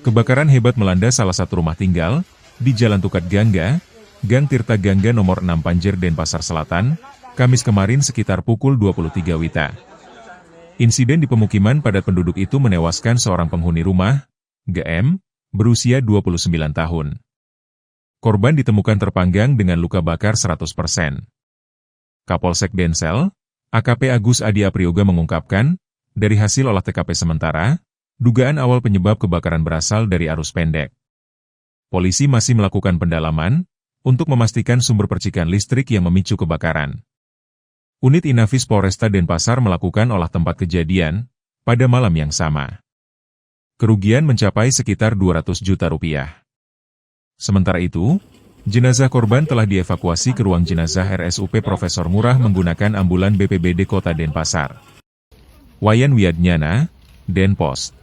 Kebakaran hebat melanda salah satu rumah tinggal di Jalan Tukad Gangga, Gang Tirta Gangga nomor 6 Panjer Denpasar Selatan, Kamis kemarin sekitar pukul 23 Wita. Insiden di pemukiman padat penduduk itu menewaskan seorang penghuni rumah, GM, berusia 29 tahun. Korban ditemukan terpanggang dengan luka bakar 100%. Kapolsek Densel, AKP Agus Adi Apriyoga mengungkapkan, dari hasil olah TKP sementara, dugaan awal penyebab kebakaran berasal dari arus pendek. Polisi masih melakukan pendalaman untuk memastikan sumber percikan listrik yang memicu kebakaran. Unit Inafis Polresta Denpasar melakukan olah tempat kejadian pada malam yang sama. Kerugian mencapai sekitar 200 juta rupiah. Sementara itu, jenazah korban telah dievakuasi ke ruang jenazah RSUP Profesor Murah menggunakan ambulan BPBD Kota Denpasar. Wayan Wiadnyana, Denpos.